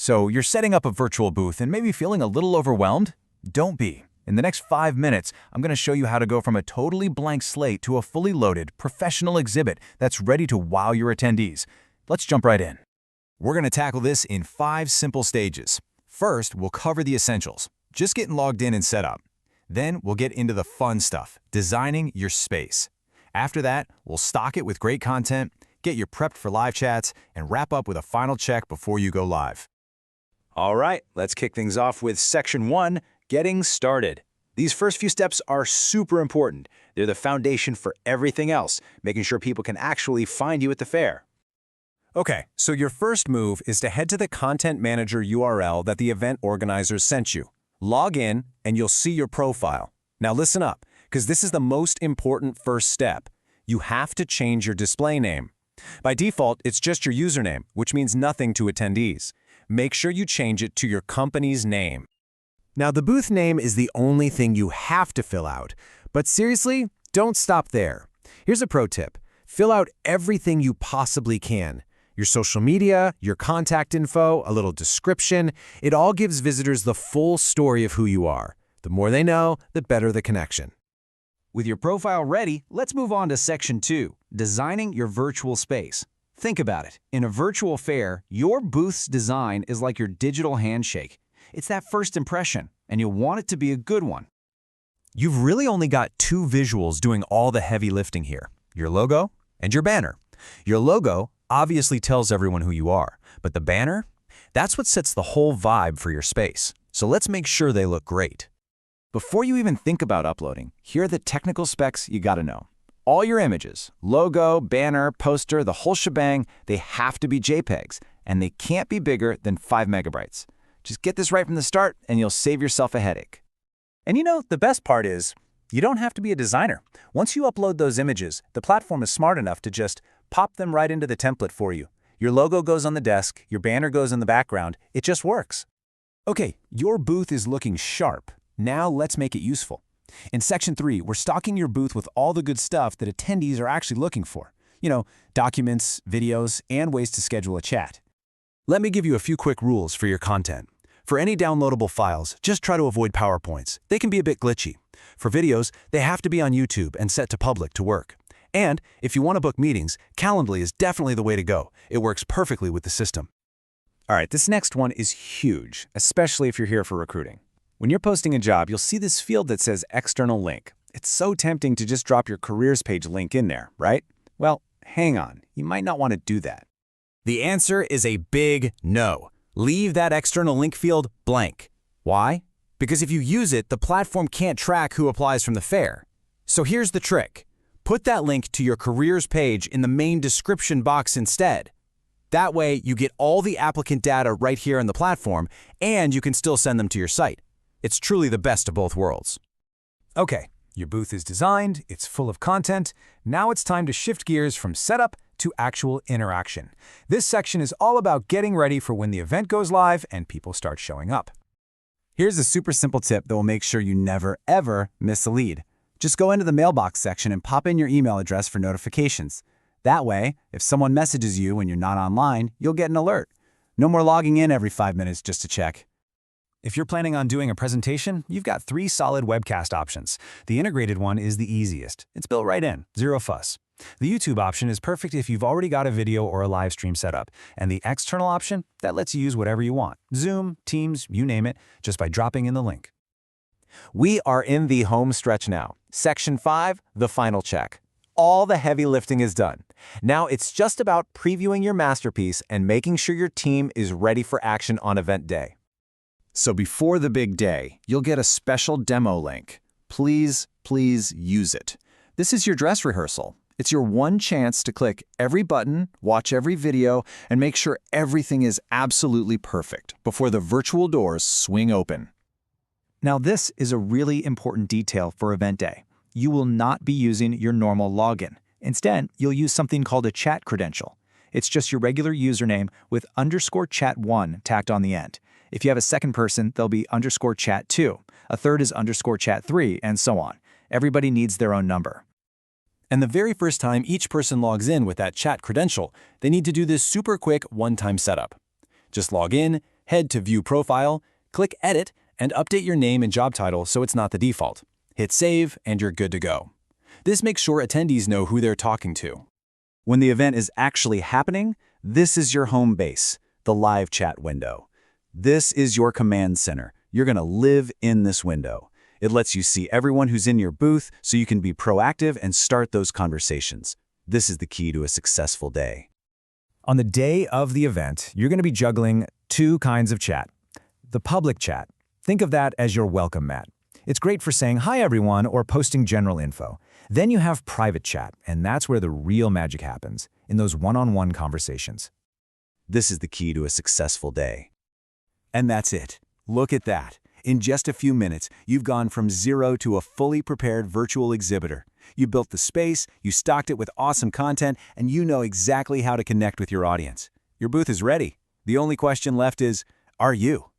So you're setting up a virtual booth and maybe feeling a little overwhelmed? Don't be. In the next 5 minutes, I'm going to show you how to go from a totally blank slate to a fully loaded, professional exhibit that's ready to wow your attendees. Let's jump right in. We're going to tackle this in 5 simple stages. First, we'll cover the essentials, just getting logged in and set up. Then we'll get into the fun stuff, designing your space. After that, we'll stock it with great content, get you prepped for live chats, and wrap up with a final check before you go live. All right, let's kick things off with Section 1, Getting Started. These first few steps are super important. They're the foundation for everything else, making sure people can actually find you at the fair. Okay, so your first move is to head to the Content Manager URL that the event organizers sent you. Log in, and you'll see your profile. Now listen up, because this is the most important first step. You have to change your display name. By default, it's just your username, which means nothing to attendees. Make sure you change it to your company's name. Now, the booth name is the only thing you have to fill out. But seriously, don't stop there. Here's a pro tip. Fill out everything you possibly can. Your social media, your contact info, a little description. It all gives visitors the full story of who you are. The more they know, the better the connection. With your profile ready, let's move on to Section 2, Designing your virtual space. Think about it. In a virtual fair, your booth's design is like your digital handshake. It's that first impression, and you'll want it to be a good one. You've really only got 2 visuals doing all the heavy lifting here, your logo and your banner. Your logo obviously tells everyone who you are, but the banner, that's what sets the whole vibe for your space. So let's make sure they look great. Before you even think about uploading, here are the technical specs you gotta know. All your images, logo, banner, poster, the whole shebang, they have to be JPEGs, and they can't be bigger than 5 megabytes. Just get this right from the start, and you'll save yourself a headache. And you know, the best part is, you don't have to be a designer. Once you upload those images, the platform is smart enough to just pop them right into the template for you. Your logo goes on the desk, your banner goes in the background, it just works. Okay, your booth is looking sharp. Now let's make it useful. In Section 3, we're stocking your booth with all the good stuff that attendees are actually looking for. You know, documents, videos, and ways to schedule a chat. Let me give you a few quick rules for your content. For any downloadable files, just try to avoid PowerPoints. They can be a bit glitchy. For videos, they have to be on YouTube and set to public to work. And if you want to book meetings, Calendly is definitely the way to go. It works perfectly with the system. All right, this next one is huge, especially if you're here for recruiting. When you're posting a job, you'll see this field that says External Link. It's so tempting to just drop your careers page link in there, right? Well, hang on. You might not want to do that. The answer is a big no. Leave that external link field blank. Why? Because if you use it, the platform can't track who applies from the fair. So here's the trick. Put that link to your careers page in the main description box instead. That way, you get all the applicant data right here on the platform, and you can still send them to your site. It's truly the best of both worlds. Okay, your booth is designed, it's full of content. Now it's time to shift gears from setup to actual interaction. This section is all about getting ready for when the event goes live and people start showing up. Here's a super simple tip that will make sure you never, ever miss a lead. Just go into the mailbox section and pop in your email address for notifications. That way, if someone messages you when you're not online, you'll get an alert. No more logging in every 5 minutes just to check. If you're planning on doing a presentation, you've got 3 solid webcast options. The integrated one is the easiest. It's built right in, zero fuss. The YouTube option is perfect if you've already got a video or a live stream set up. And the external option, that lets you use whatever you want. Zoom, Teams, you name it, just by dropping in the link. We are in the home stretch now. Section 5, the final check. All the heavy lifting is done. Now it's just about previewing your masterpiece and making sure your team is ready for action on event day. So before the big day, you'll get a special demo link. Please use it. This is your dress rehearsal. It's your one chance to click every button, watch every video, and make sure everything is absolutely perfect before the virtual doors swing open. Now this is a really important detail for event day. You will not be using your normal login. Instead, you'll use something called a chat credential. It's just your regular username with _chat1 tacked on the end. If you have a second person, there'll be _chat2. A third is _chat3, and so on. Everybody needs their own number. And the very first time each person logs in with that chat credential, they need to do this super quick one-time setup. Just log in, Head to View Profile, click Edit, and update your name and job title so it's not the default. Hit Save, and you're good to go. This makes sure attendees know who they're talking to. When the event is actually happening, this is your home base, the live chat window. This is your command center. You're going to live in this window. It lets you see everyone who's in your booth so you can be proactive and start those conversations. This is the key to a successful day. On the day of the event, you're going to be juggling two kinds of chat. The public chat. Think of that as your welcome mat. It's great for saying hi everyone or posting general info. Then you have private chat, and that's where the real magic happens, in those one-on-one conversations. This is the key to a successful day. And that's it. Look at that. In just a few minutes, you've gone from zero to a fully prepared virtual exhibitor. You built the space, you stocked it with awesome content, and you know exactly how to connect with your audience. Your booth is ready. The only question left is, are you?